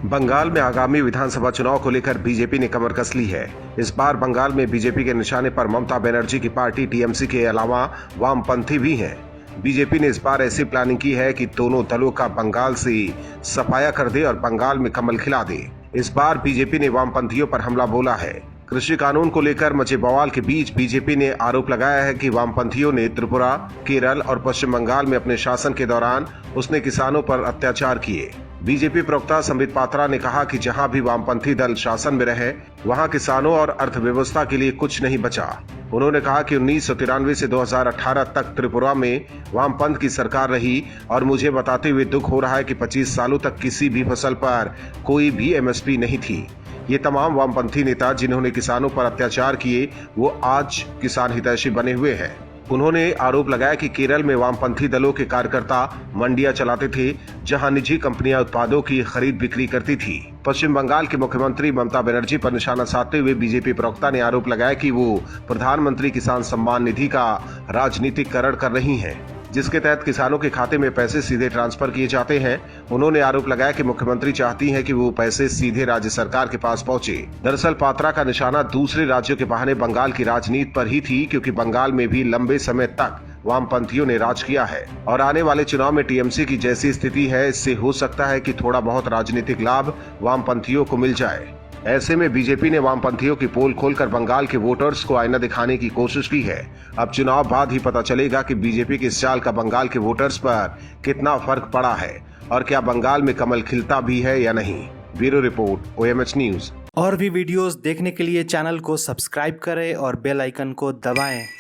बंगाल में आगामी विधानसभा चुनाव को लेकर बीजेपी ने कमर कस ली है। इस बार बंगाल में बीजेपी के निशाने पर ममता बनर्जी की पार्टी टीएमसी के अलावा वामपंथी भी हैं। बीजेपी ने इस बार ऐसी प्लानिंग की है कि दोनों दलों का बंगाल से सफाया कर दे और बंगाल में कमल खिला दे। इस बार बीजेपी ने वामपंथियों पर हमला बोला है। कृषि कानून को लेकर मचे बवाल के बीच बीजेपी ने आरोप लगाया है कि वामपंथियों ने त्रिपुरा, केरल और पश्चिम बंगाल में अपने शासन के दौरान उसने किसानों पर अत्याचार किए। बीजेपी प्रवक्ता संबित पात्रा ने कहा कि जहां भी वामपंथी दल शासन में रहे वहां किसानों और अर्थव्यवस्था के लिए कुछ नहीं बचा। उन्होंने कहा कि 1993 से 2018 तक त्रिपुरा में वामपंथ की सरकार रही और मुझे बताते हुए दुख हो रहा है कि 25 सालों तक किसी भी फसल पर कोई भी एमएसपी नहीं थी। ये तमाम वामपंथी नेता जिन्होंने किसानों पर अत्याचार किए वो आज किसान हितैषी बने हुए हैं। उन्होंने आरोप लगाया कि केरल में वामपंथी दलों के कार्यकर्ता मंडियां चलाते थे जहां निजी कंपनियां उत्पादों की खरीद बिक्री करती थी। पश्चिम बंगाल के मुख्यमंत्री ममता बनर्जी पर निशाना साधते हुए बीजेपी प्रवक्ता ने आरोप लगाया कि वो प्रधानमंत्री किसान सम्मान निधि का राजनीतिकरण कर रही हैं, जिसके तहत किसानों के खाते में पैसे सीधे ट्रांसफर किए जाते हैं। उन्होंने आरोप लगाया कि मुख्यमंत्री चाहती हैं कि वो पैसे सीधे राज्य सरकार के पास पहुंचे। दरअसल पात्रा का निशाना दूसरे राज्यों के बहाने बंगाल की राजनीति पर ही थी, क्योंकि बंगाल में भी लंबे समय तक वामपंथियों ने राज किया है और आने वाले चुनाव में टीएमसी की जैसी स्थिति है, इससे हो सकता है कि थोड़ा बहुत राजनीतिक लाभ वामपंथियों को मिल जाए। ऐसे में बीजेपी ने वामपंथियों की पोल खोलकर बंगाल के वोटर्स को आईना दिखाने की कोशिश की है। अब चुनाव बाद ही पता चलेगा कि बीजेपी के इस चाल का बंगाल के वोटर्स पर कितना फर्क पड़ा है और क्या बंगाल में कमल खिलता भी है या नहीं। Bureau report, OMH news. और भी वीडियोस देखने के लिए चैनल को सब्सक्राइब करें और बेल आइकन को दबाएं।